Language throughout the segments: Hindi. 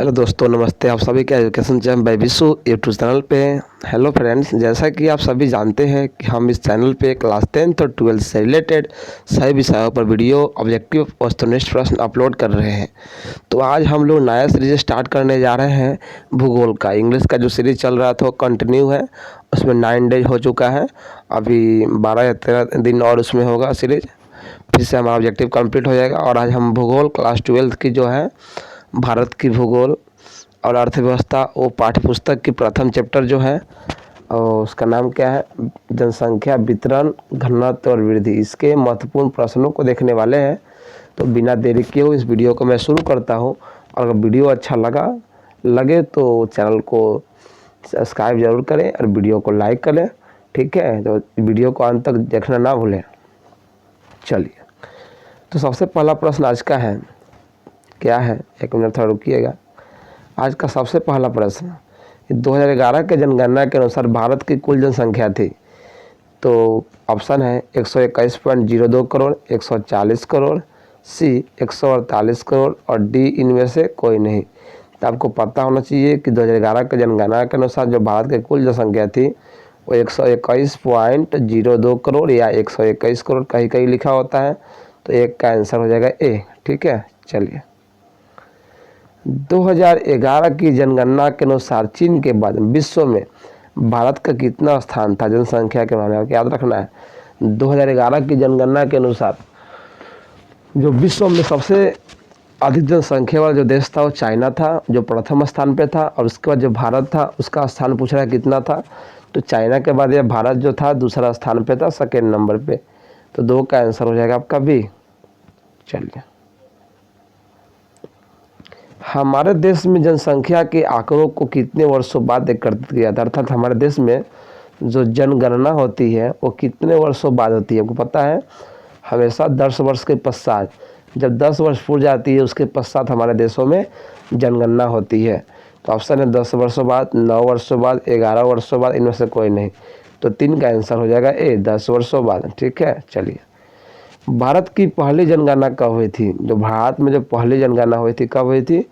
हेलो दोस्तों, नमस्ते। आप सभी का education jam by Vishu YouTube channel पे। हेलो फ्रेंड्स, जैसा कि आप सभी जानते हैं कि हम इस चैनल पे क्लास 10th और 12th से रिलेटेड सभी विषयों पर वीडियो, ऑब्जेक्टिव और वस्तुनिष्ठ प्रश्न अपलोड कर रहे हैं। तो आज हम लोग नया सीरीज स्टार्ट करने जा रहे हैं भूगोल का। इंग्लिश का जो सीरीज चल रहा था वो कंटिन्यू है, उसमें 9 डेज हो चुका है। अभी 12 या 13 दिन और उसमें होगा सीरीज, फिर से हमारा ऑब्जेक्टिव कंप्लीट हो जाएगा। और आज हम भूगोल क्लास 12th की जो है भारत की भूगोल और अर्थव्यवस्था, वो पाठ्य पुस्तक की प्रथम चैप्टर जो है और उसका नाम क्या है, जनसंख्या वितरण, घनत्व और वृद्धि, इसके महत्वपूर्ण प्रश्नों को देखने वाले हैं। तो बिना देरी किए हुए इस वीडियो को मैं शुरू करता हूं। और अगर वीडियो अच्छा लगे तो चैनल को सब्सक्राइब जरूर करें और वीडियो को लाइक करें, ठीक है। तो वीडियो को अंत तक देखना ना भूलें। चलिए, तो सबसे पहला प्रश्न आज का है, क्या है, एक मिनट थोड़ा रुकिएगा। आज का सबसे पहला प्रश्न, 2011 के जनगणना के अनुसार भारत की कुल जनसंख्या थी। तो ऑप्शन है 121.02 करोड़, 140 करोड़, सी 148 करोड़ और डी इनमें से कोई नहीं। तो आपको पता होना चाहिए कि 2011 के जनगणना के अनुसार जो भारत की कुल जनसंख्या थी वो 121.02 करोड़ या 121 करोड़ कहीं कहीं लिखा होता है। तो एक का आंसर हो जाएगा ए, ठीक है। चलिए, 2011 की जनगणना के अनुसार चीन के बाद विश्व में भारत का कितना स्थान था जनसंख्या के मामले में, याद रखना है। 2011 की जनगणना के अनुसार जो विश्व में सबसे अधिक जनसंख्या वाला जो देश था वो चाइना था, जो प्रथम स्थान पे था। और उसके बाद जो भारत था उसका स्थान पूछ रहा है कितना था। तो चाइना के बाद ये भारत जो था दूसरा स्थान पे था, सेकेंड नंबर पे। तो दो का आंसर हो जाएगा आपका बी। चलिए, हमारे देश में जनसंख्या के आंकड़ों को कितने वर्षों बाद एकत्रित किया था, अर्थात हमारे देश में जो जनगणना होती है वो कितने वर्षों बाद होती है, आपको पता है। हमेशा 10 वर्ष के पश्चात, जब 10 वर्ष पूरी जाती है उसके पश्चात हमारे देशों में जनगणना होती है। तो ऑप्शन है 10 वर्षों बाद, 9 वर्षों बाद, 11 वर्षों बाद, इनमें से कोई नहीं। तो 3 का आंसर हो जाएगा ए, 10 वर्षों बाद, ठीक है। चलिए, भारत की पहली जनगणना कब हुई थी। जो भारत में जो पहली जनगणना हुई थी कब हुई थी,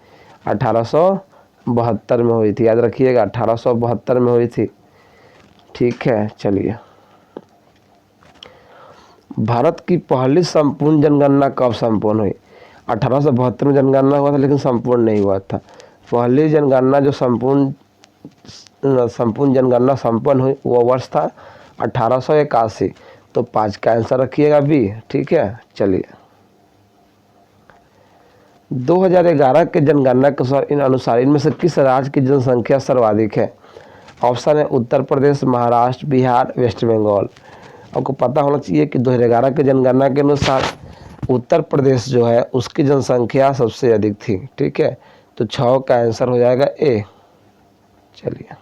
1872 में हुई थी, याद रखिएगा 1872 में हुई थी, ठीक है। चलिए, भारत की पहली संपूर्ण जनगणना कब संपूर्ण हुई। 1872 में जनगणना हुआ था लेकिन संपूर्ण नहीं हुआ था। पहली जनगणना जो संपूर्ण जनगणना संपन्न हुई वो वर्ष था 1881। तो 5 का आंसर रखिएगा बी, ठीक है। चलिए, 2011 के जनगणना के अनुसार इनमें से किस राज्य की जनसंख्या सर्वाधिक है। ऑप्शन है उत्तर प्रदेश, महाराष्ट्र, बिहार, वेस्ट बंगाल। आपको पता होना चाहिए कि 2011 के जनगणना के अनुसार उत्तर प्रदेश जो है उसकी जनसंख्या सबसे अधिक थी, ठीक है। तो 6 का आंसर हो जाएगा ए। चलिए,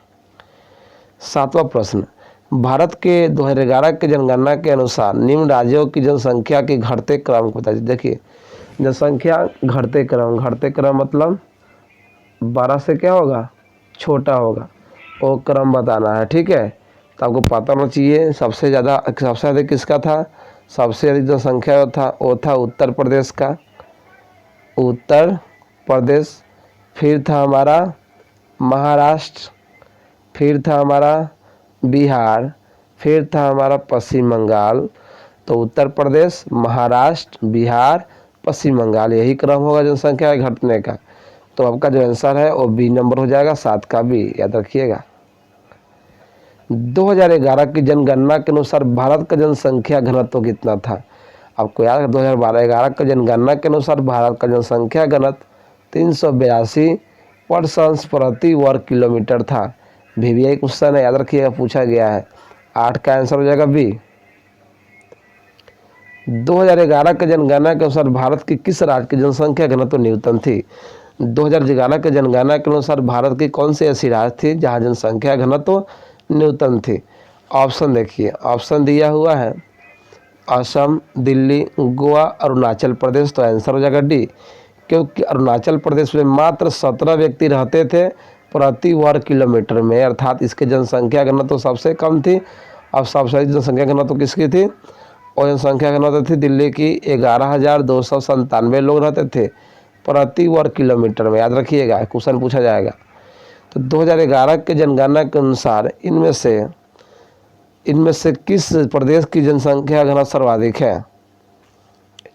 7वां प्रश्न, भारत के 2011 के जनगणना के अनुसार निम्न राज्यों की जनसंख्या के घटते क्रम को बताइए। देखिए, जनसंख्या घटते क्रम मतलब 12 से क्या होगा, छोटा होगा, वो क्रम बताना है, ठीक है। तो आपको पता होना चाहिए सबसे अधिक किसका था, सबसे अधिक जनसंख्या वो था उत्तर प्रदेश का, उत्तर प्रदेश। फिर था हमारा महाराष्ट्र, फिर था हमारा बिहार, फिर था हमारा पश्चिम बंगाल। तो उत्तर प्रदेश, महाराष्ट्र, बिहार, पश्चिम बंगाल, यही क्रम होगा जनसंख्या घटने का। तो आपका जो आंसर है वो बी नंबर हो जाएगा, 7 का बी, याद रखिएगा। 2011 की जनगणना के अनुसार भारत का जनसंख्या घनत्व कितना था। आपको याद है 2011 का जनगणना के अनुसार भारत का जनसंख्या घनत्व 382 पर्सन्स प्रति वर्ग किलोमीटर था। VVI क्वेश्चन है, याद रखिएगा, पूछा गया है। 8 का आंसर हो जाएगा बी। 2011 के जनगणना के अनुसार भारत की किस राज्य की जनसंख्या घनत्व न्यूनतम थी। 2011 के जनगणना के अनुसार भारत की कौन सी ऐसी राज्य थी जहां जनसंख्या घनत्व न्यूनतम थी। ऑप्शन देखिए, ऑप्शन दिया हुआ है असम, दिल्ली, गोवा, अरुणाचल प्रदेश। तो आंसर हो जाएगा डी, क्योंकि अरुणाचल प्रदेश में मात्र 17 व्यक्ति रहते थे प्रति वर्ग किलोमीटर में, अर्थात इसकी जनसंख्या घनत्व तो सबसे कम थी। अब सबसे अधिक जनसंख्या घनत्व तो किसकी थी, और जनसंख्या घनत्व थी दिल्ली की, 11,297 लोग रहते थे प्रति वर्ग किलोमीटर में, याद रखिएगा, क्वेश्चन पूछा जाएगा। तो 2011 के जनगणना के अनुसार इनमें से किस प्रदेश की जनसंख्या घनत्व सर्वाधिक है?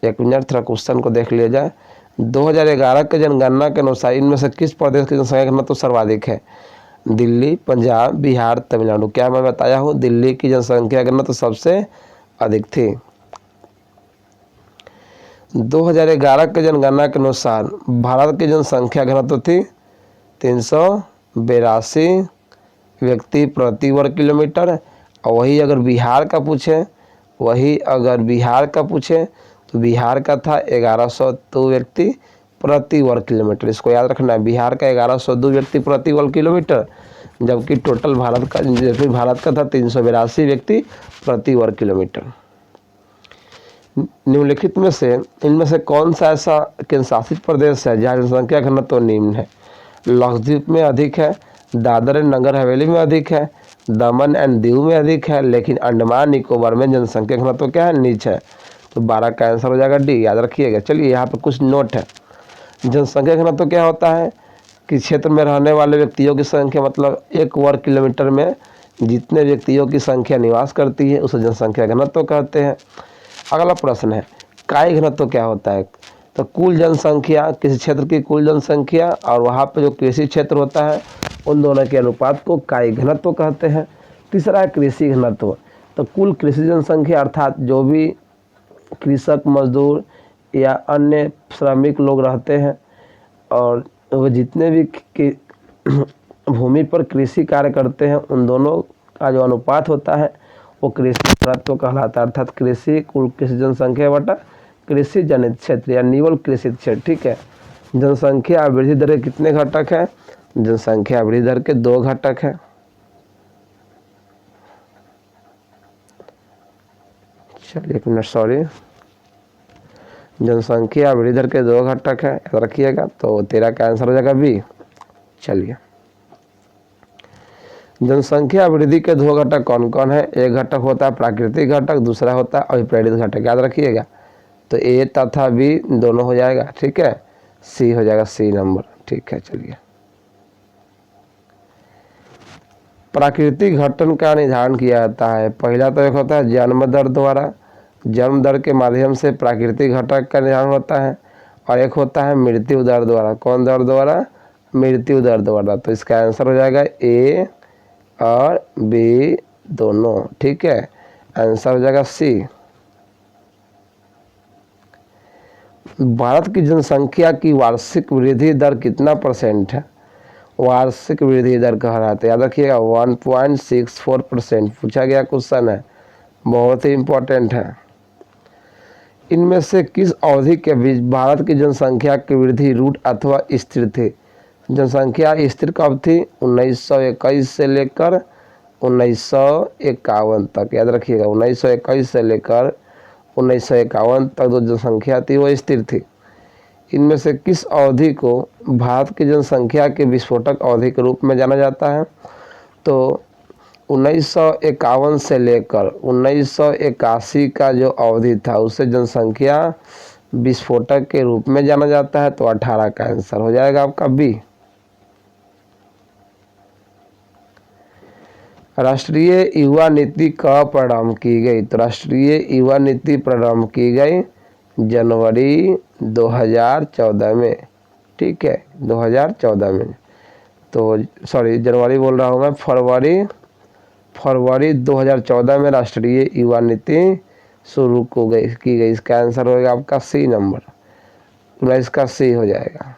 एक मिनट, थोड़ा क्वेश्चन को देख लिया जाए। 2011 के जनगणना के अनुसार इनमें से किस प्रदेश की जनसंख्या घनत्व सर्वाधिक है? दिल्ली, पंजाब, बिहार, तमिलनाडु। क्या मैं बताया हूँ, दिल्ली की जनसंख्या घनत्व सबसे अधिक थी। 2011 के जनगणना के अनुसार भारत की जनसंख्या घनत्व थी 382 व्यक्ति प्रति वर्ग किलोमीटर। और वही अगर बिहार का पूछे तो बिहार का था 1102 व्यक्ति प्रति वर्ग किलोमीटर। इसको याद रखना है, बिहार का 1102 व्यक्ति प्रति वर्ग किलोमीटर, जबकि टोटल भारत का था 382 व्यक्ति प्रति वर्ग किलोमीटर। निम्नलिखित में से इनमें से कौन सा ऐसा केंद्र शासित प्रदेश है जहाँ जनसंख्या घनत्व निम्न है? लक्षद्वीप में अधिक है, दादर एंड नगर हवेली में अधिक है, दमन एंड दीव में अधिक है, लेकिन अंडमान निकोबार में जनसंख्या घनत्व क्या है? नीचे है। तो 12 का आंसर हो जाएगा डी, याद रखिएगा। चलिए यहाँ पर कुछ नोट है। जनसंख्या घनत्व क्या होता है कि क्षेत्र में रहने वाले व्यक्तियों की संख्या, मतलब 1 वर्ग किलोमीटर में जितने व्यक्तियों की संख्या निवास करती है उसे जनसंख्या घनत्व कहते हैं। अगला प्रश्न है, कायिक घनत्व क्या होता है? तो कुल जनसंख्या, किसी क्षेत्र की कुल जनसंख्या और वहाँ पे जो कृषि क्षेत्र होता है उन दोनों के अनुपात को कायिक घनत्व कहते हैं। तीसरा है कृषि घनत्व। तो कुल कृषि जनसंख्या अर्थात जो भी कृषक, मजदूर या अन्य श्रमिक लोग रहते हैं और वो जितने भी भूमि पर कृषि कार्य करते हैं उन दोनों का जो अनुपात होता है वो कृषि घनत्व कहलाता है। अर्थात कृषि, कुल कृषि जनसंख्या बटा कृषि जनित क्षेत्र या निवल कृषि क्षेत्र। ठीक है। जनसंख्या वृद्धि दर के कितने घटक है? जनसंख्या वृद्धि दर के 2 घटक है। चलिए एक मिनट, सॉरी, जनसंख्या वृद्धि दर के 2 घटक है, याद रखिएगा। तो 13 का आंसर हो जाएगा बी। चलिए, जनसंख्या वृद्धि के 2 घटक कौन कौन है? एक घटक होता है प्राकृतिक घटक, दूसरा होता है अभिप्रेरित घटक, याद रखिएगा। तो ए तथा बी दोनों हो जाएगा। ठीक है, सी हो जाएगा, सी नंबर। ठीक है, चलिए, प्राकृतिक घटन का निर्धारण किया जाता है। पहला तो एक होता है जन्म दर द्वारा, जन्म दर के माध्यम से प्राकृतिक घटक का निर्धारण होता है। और एक होता है मृत्यु दर द्वारा। कौन दर द्वारा? मृत्यु दर द्वारा। तो इसका आंसर हो जाएगा ए और बी दोनों। ठीक है, आंसर हो जाएगा सी। भारत की जनसंख्या की वार्षिक वृद्धि दर कितना % है? वार्षिक वृद्धि दर कहलाते, याद रखिएगा 1.64% पूछा गया क्वेश्चन है, बहुत ही इम्पोर्टेंट है। इनमें से किस अवधि के बीच भारत की जनसंख्या की वृद्धि रूट अथवा स्थिर थी? जनसंख्या स्थिर कब थी? 1921 से लेकर 1951 तक, याद रखिएगा। 1921 से लेकर 1951 तक जो जनसंख्या थी वो स्थिर थी। इनमें से किस अवधि को भारत की जनसंख्या के विस्फोटक अवधि के रूप में जाना जाता है? तो 1951 से लेकर 1981 का जो अवधि था उसे जनसंख्या विस्फोटक के रूप में जाना जाता है। तो 18 का आंसर हो जाएगा आपका बी। राष्ट्रीय युवा नीति कब प्रारंभ की गई? तो राष्ट्रीय युवा नीति प्रारंभ की गई जनवरी 2014 में। ठीक है, 2014 में। तो सॉरी, जनवरी बोल रहा हूँ मैं, फरवरी 2014 में राष्ट्रीय युवा नीति शुरू की गई। इसका आंसर होगा आपका सी नंबर। इसका सी हो जाएगा।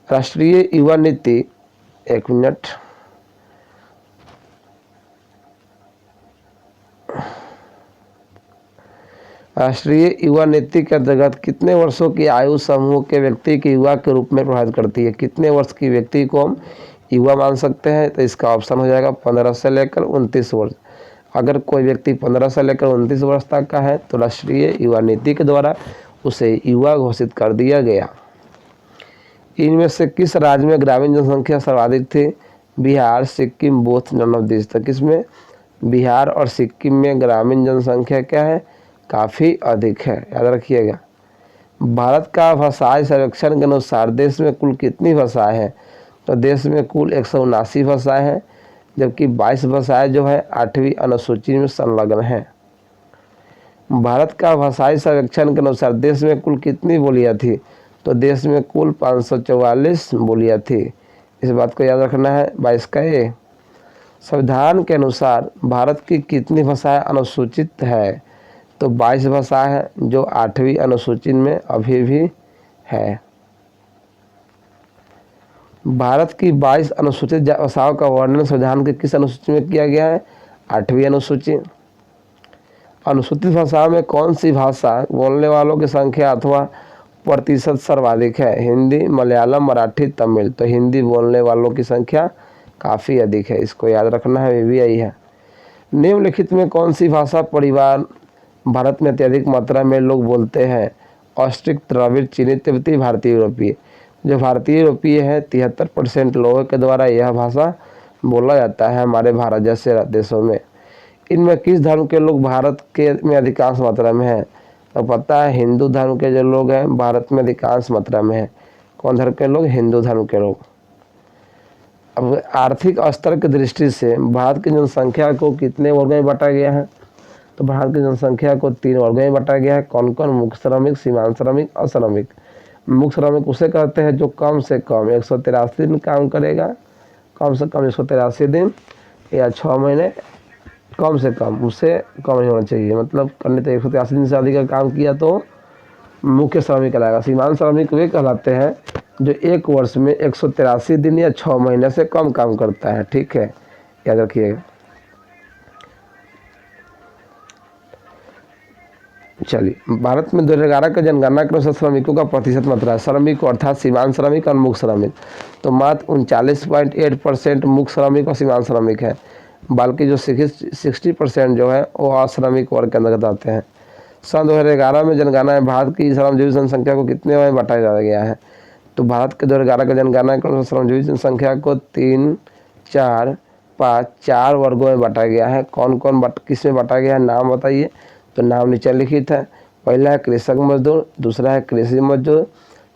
राष्ट्रीय युवा नीति, एक मिनट, राष्ट्रीय युवा नीति के अंतर्गत कितने वर्षों की आयु समूह के व्यक्ति के युवा के रूप में प्रभावित करती है? कितने वर्ष की व्यक्ति को हम युवा मान सकते हैं? तो इसका ऑप्शन हो जाएगा 15 से लेकर 29 वर्ष। अगर कोई व्यक्ति 15 से लेकर 29 वर्ष तक का है तो राष्ट्रीय युवा नीति के द्वारा उसे युवा घोषित कर दिया गया। इनमें से किस राज्य में ग्रामीण जनसंख्या सर्वाधिक थी? Bihar, Sikkim, both, none of this. तो किसमें? बिहार और सिक्किम में ग्रामीण जनसंख्या क्या है? काफ़ी अधिक है, याद रखिएगा। भारत का भाषाई सर्वेक्षण के अनुसार देश में कुल कितनी भाषाएं हैं? तो देश में कुल 179 भाषाएं हैं, जबकि 22 भाषाएं जो है 8वीं अनुसूची में संलग्न हैं। भारत का भाषाई सर्वेक्षण के अनुसार देश में कुल कितनी बोलियां थी? तो देश में कुल 544 बोलियां थी। इस बात को याद रखना है। 22 का ए। संविधान के अनुसार भारत की कितनी भाषाएं अनुसूचित है? तो 22 भाषाएं हैं जो 8वीं अनुसूची में अभी भी है। भारत की 22 अनुसूचित भाषाओं का वर्णन संविधान के किस अनुसूची में किया गया है? 8वीं अनुसूची। अनुसूचित भाषाओं में कौन सी भाषा बोलने वालों की संख्या अथवा प्रतिशत सर्वाधिक है? हिंदी, मलयालम, मराठी, तमिल। तो हिंदी बोलने वालों की संख्या काफ़ी अधिक है, इसको याद रखना है, ये भी यही है। निम्नलिखित में कौन सी भाषा परिवार भारत में अत्यधिक मात्रा में लोग बोलते हैं? ऑस्ट्रिक, द्रविड़, चीनी, तिब्बती, भारतीय यूरोपीय। जो भारतीय यूरोपीय है 73% लोगों के द्वारा यह भाषा बोला जाता है हमारे भारत जैसे देशों में। इनमें किस धर्म के लोग भारत के में अधिकांश मात्रा में हैं? तो पता है हिंदू धर्म के जो लोग हैं भारत में अधिकांश मात्रा में हैं। कौन धर्म के लोग? हिंदू धर्म के लोग। अब आर्थिक स्तर की दृष्टि से भारत की जनसंख्या को कितने वर्गों में बांटा गया है? तो भारत की जनसंख्या को 3 वर्गों में बांटा गया है। कौन कौन? मुख्य श्रमिक, सीमांत श्रमिक, अश्रमिक। मुख्य श्रमिक उसे कहते हैं जो कम से कम 183 दिन काम करेगा, कम से कम 183 दिन या 6 महीने, कम से कम, उससे कम नहीं होना चाहिए, मतलब करने तो 183 दिन से अधिक का काम किया तो मुख्य श्रमिक कहलाएगा। सीमांत श्रमिक वे कहलाते हैं जो 1 वर्ष में 183 दिन या 6 महीने से कम काम करता है। ठीक है, याद रखिएगा। चलिए, भारत में 2011 का जनगणना के अनुसार श्रमिकों का प्रतिशत मात्रा है। श्रमिक अर्थात सीमांत श्रमिक और मुख्य श्रमिक, तो मात्र 39.8% मुख्य श्रमिक और सीमांत श्रमिक है, बल्कि जो 60% जो है वो अश्रमिक वर्ग के अंतर्गत आते हैं। सन 2011 में जनगणना में भारत की श्रमजीवी जनसंख्या को कितने में बांटा गया है? तो भारत के 2011 का जनगणना के अनुसार श्रमजीवी जनसंख्या को 3, 4, 5, 4 वर्गों में बांटा गया है। कौन कौन किस में बांटा गया है? नाम बताइए। तो नाम नीचे लिखित है। पहला है कृषक मजदूर, दूसरा है कृषि मजदूर,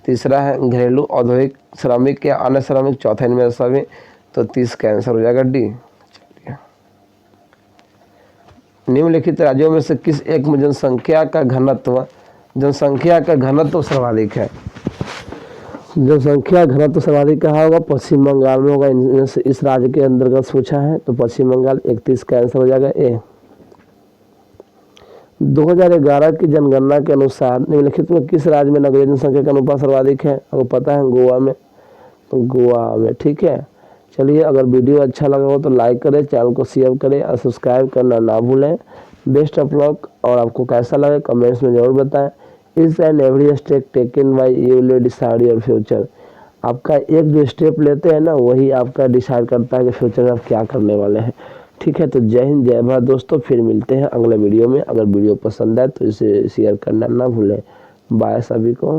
तीसरा है घरेलू औद्योगिक श्रमिक या अन्य श्रमिक, चौथा इनमें सभी। तो 30 का आंसर हो जाएगा डी। निम्नलिखित राज्यों में से किस एक में जनसंख्या का घनत्व सर्वाधिक है? जनसंख्या घनत्व सर्वाधिक कहाँ होगा? पश्चिम बंगाल में होगा। इनमें से इस राज्य के अंतर्गत पूछा है तो पश्चिम बंगाल। 31 का आंसर हो जाएगा ए। 2011 की जनगणना के अनुसार निम्नलिखित में किस राज्य में नगरीय जनसंख्या का अनुपात सर्वाधिक है? आपको पता है गोवा में, तो गोवा में। ठीक है, चलिए, अगर वीडियो अच्छा लगा हो तो लाइक करें, चैनल को शेयर करें और सब्सक्राइब करना ना भूलें। बेस्ट ऑफ लक, और आपको कैसा लगे कमेंट्स में ज़रूर बताएं। इस and every step taken by you will decide your future. आपका एक जो स्टेप लेते हैं ना वही आपका डिसाइड करता है कि फ्यूचर में आप क्या करने वाले हैं। ठीक है, तो जय हिंद, जय भारत दोस्तों। फिर मिलते हैं अगले वीडियो में। अगर वीडियो पसंद आए तो इसे शेयर करना ना भूलें। बाय सभी को।